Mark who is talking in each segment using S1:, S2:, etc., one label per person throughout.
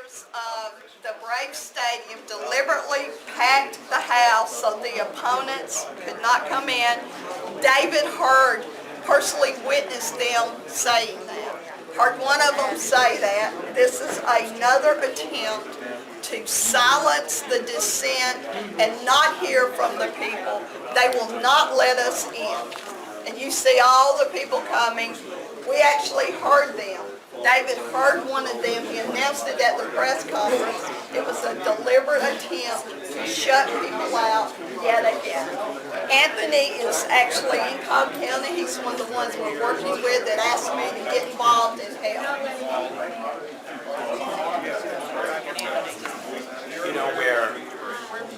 S1: The Braves Stadium deliberately packed the house so the opponents could not come in. David Hurd personally witnessed them saying that. Heard one of them say that. This is another attempt to silence the dissent and not hear from the people. They will not let us in. And you see all the people coming. We actually heard them. David heard one of them. He announced it at the press conference. It was a deliberate attempt to shut people out yet again. Anthony is actually in Cobb County. He's one of the ones we're working with that asked me to get involved and help.
S2: You know, where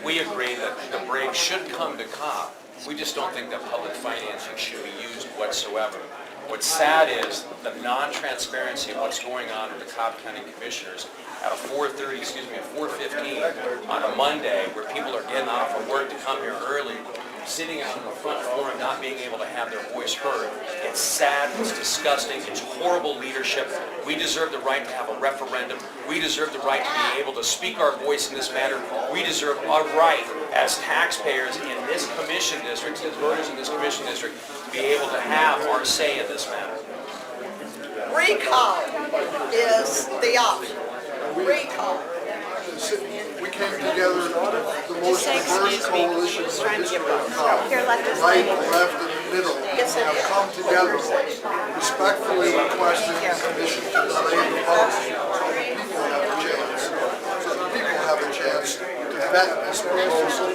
S2: we agree that the Braves should come to Cobb. We just don't think that public financing should be used whatsoever. What's sad is the non-transparency of what's going on with the Cobb County Commissioners at 4:15 on a Monday, where people are getting off of work to come here early, sitting out on the front floor and not being able to have their voice heard. It's sad, it's disgusting, it's horrible leadership. We deserve the right to have a referendum. We deserve the right to be able to speak our voice in this matter. We deserve a right as taxpayers in this commission district, as voters in this commission district, to be able to have our say in this matter.
S1: Recall is the option. Recall.
S3: We came together, the most diverse coalition in the history of Cobb. Right, left, and middle have come together, respectfully requesting the commission to delay the vote so the people have a chance to vet this proposal.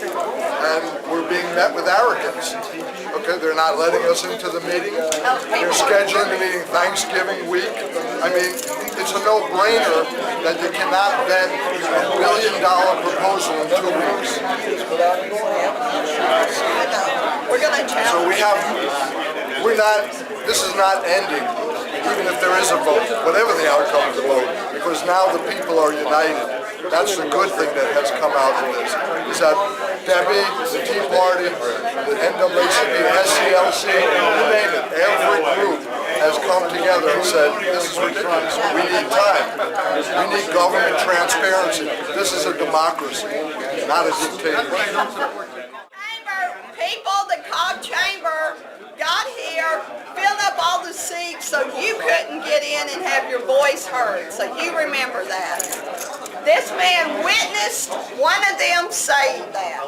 S3: And we're being met with arrogance. Okay, they're not letting us into the meeting. They're scheduling the meeting Thanksgiving week. I mean, it's a no-brainer that they cannot vet $1 billion proposal in 2 weeks. So this is not ending, even if there is a vote, whatever the outcome of the vote, because now the people are united. That's the good thing that has come out of this, is that Debbie, the Tea Party, the NAACP, SCLC, you name it, every group has come together and said, this is ridiculous, we need time, we need government transparency. This is a democracy, not a dictatorship.
S1: People, the Cobb Chamber got here, filled up all the seats so you couldn't get in and have your voice heard. So you remember that. This man witnessed one of them saying that.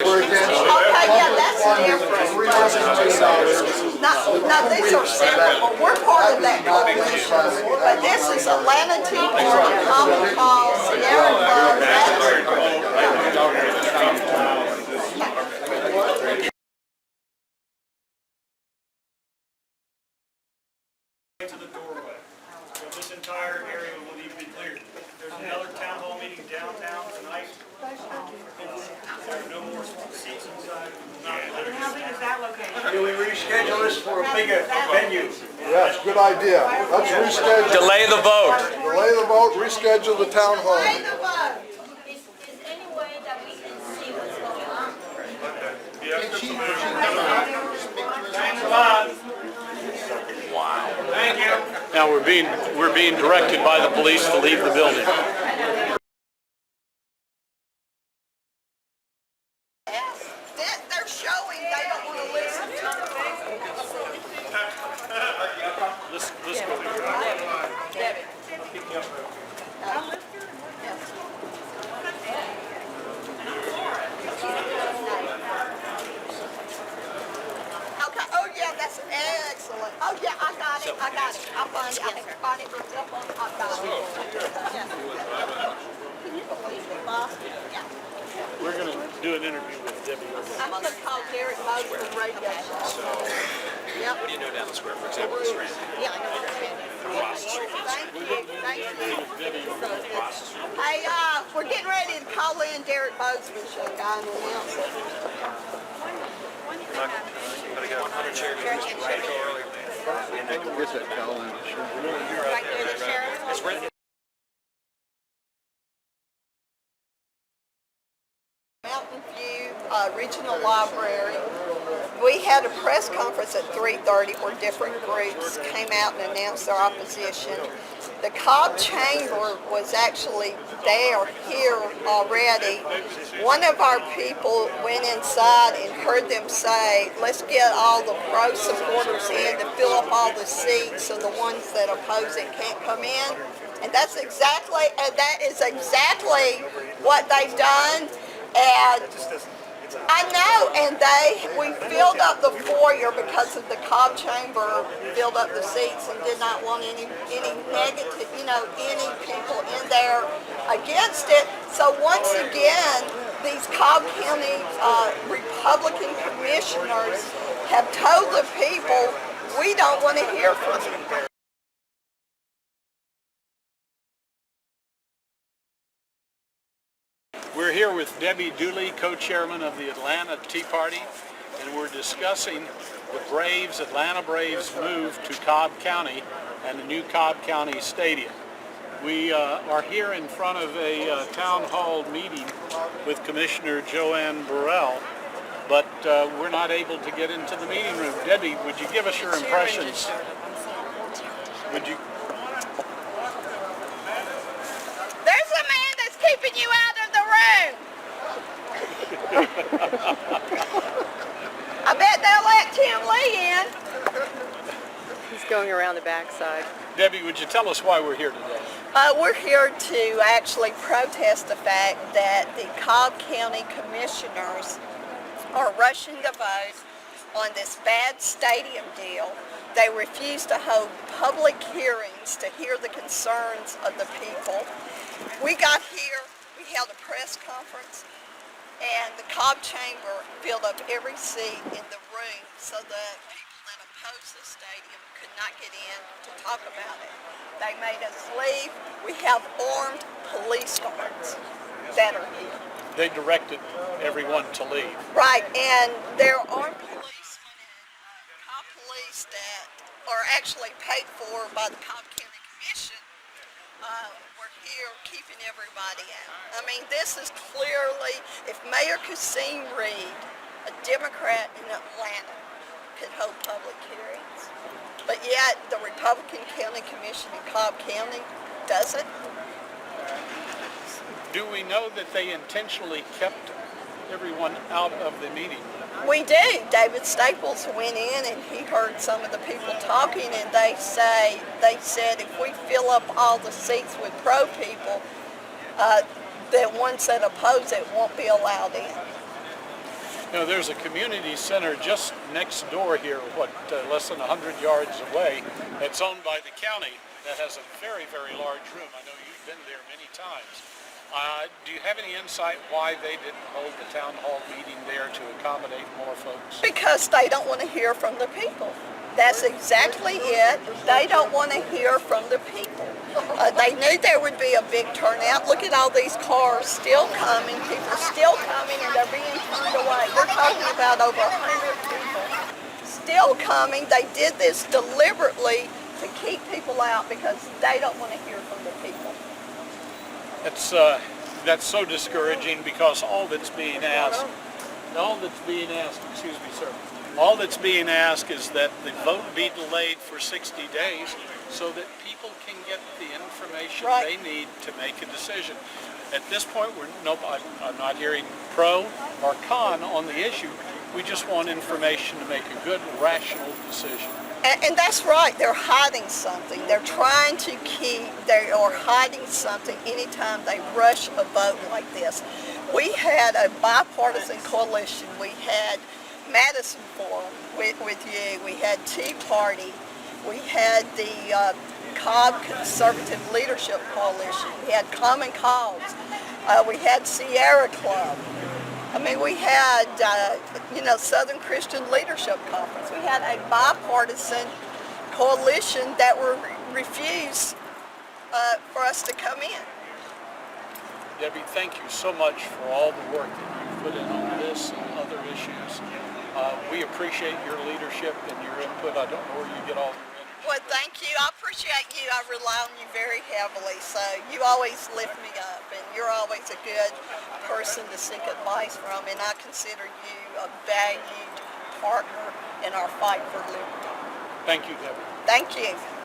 S1: Okay, yeah, that's different. No, these are separate. Well, we're part of that coalition. But this is Atlanta Tea Party, Common Cause, Sierra Club.
S4: To the doorway. So this entire area will need to be cleared. There's another town hall meeting downtown tonight. There are no more seats inside.
S5: How big is that location?
S6: Can we reschedule this for a bigger venue?
S3: Yes, good idea. Let's reschedule.
S2: Delay the vote.
S3: Delay the vote, reschedule the town hall.
S1: Delay the vote.
S7: Is any way that we can see what's going on?
S4: Thanks a lot.
S2: Wow.
S4: Thank you.
S8: Now we're being directed by the police to leave the building.
S1: They're showing they don't want to listen to
S8: Let's go.
S1: Debbie. Okay. Oh yeah, that's excellent. Oh yeah, I got it. I'll find it. I can find it myself. I've got it. Yeah. Can you believe it, boss? Yeah.
S8: We're going to do an interview with Debbie.
S1: I'm going to call Derek Moses from radio show. Yep.
S2: What do you know down the square, for example, this rent?
S1: Yeah, I know what you're saying. Thank you. Hey, we're getting ready to call in Derek Moses show guy and announce it.
S3: Get that calendar.
S1: Right there, the sheriff.
S2: It's written.
S1: Mountain View Regional Library. We had a press conference at 3:30 where different groups came out and announced their opposition. The Cobb Chamber was actually here already. One of our people went inside and heard them say, let's get all the pro supporters in to fill up all the seats so the ones that oppose it can't come in. And that is exactly what they've done. And I know, and we filled up the foyer because of the Cobb Chamber filled up the seats and did not want any negative, any people in there against it. So once again, these Cobb County Republican commissioners have told the people, we don't want to hear from you.
S8: We're here with Debbie Dooley, co-chairman of the Atlanta Tea Party, and we're discussing the Atlanta Braves move to Cobb County and the new Cobb County Stadium. We are here in front of a town hall meeting with Commissioner Joanne Burrell, but we're not able to get into the meeting room. Debbie, would you give us your impressions? Would you?
S1: There's a man that's keeping you out of the room. I bet they'll let Tim Lee in.
S9: He's going around the backside.
S8: Debbie, would you tell us why we're here today?
S1: We're here to actually protest the fact that the Cobb County Commissioners are rushing the vote on this bad stadium deal. They refuse to hold public hearings to hear the concerns of the people. We got here, we held a press conference, and the Cobb Chamber filled up every seat in the room so that people that oppose the stadium could not get in to talk about it. They made us leave. We have armed police guards that are here.
S8: They directed everyone to leave.
S1: Right, and there are armed policemen and Cobb police that are actually paid for by the Cobb County Commission. We're here keeping everybody out. I mean, this is clearly, if Mayor Kasim Reed, a Democrat in Atlanta, could hold public hearings, but yet the Republican County Commission in Cobb County doesn't.
S8: Do we know that they intentionally kept everyone out of the meeting?
S1: We do. David Staples went in and he heard some of the people talking, and they said if we fill up all the seats with pro people, the ones that oppose it won't be allowed in.
S8: You know, there's a community center just next door here, less than 100 yards away. It's owned by the county that has a very, very large room. I know you've been there many times. Do you have any insight why they didn't hold the town hall meeting there to accommodate more folks?
S1: Because they don't want to hear from the people. That's exactly it. They don't want to hear from the people. They knew there would be a big turnout. Look at all these cars still coming, people still coming, and they're being turned away. We're talking about over 100 people still coming. They did this deliberately to keep people out because they don't want to hear from the people.
S8: That's so discouraging because all that's being asked is that the vote be delayed for 60 days so that people can get the information they need to make a decision. At this point, I'm not hearing pro or con on the issue. We just want information to make a good, rational decision.
S1: And that's right, they're hiding something. They're trying to they are hiding something anytime they rush a vote like this. We had a bipartisan coalition. We had Madison Forum with you. We had Tea Party. We had the Cobb Conservative Leadership Coalition. We had Common Cause. We had Sierra Club. I mean, we had, Southern Christian Leadership Conference. We had a bipartisan coalition that refused for us to come in.
S8: Debbie, thank you so much for all the work that you've put in on this and other issues. We appreciate your leadership and your input. I don't know where you get all your energy.
S1: Well, thank you. I appreciate appreciate you. I rely on you very heavily, so you always lift me up, and you're always a good person to seek advice from, and I consider you a valued partner in our fight for liberty.
S8: Thank you, Debbie.
S1: Thank you.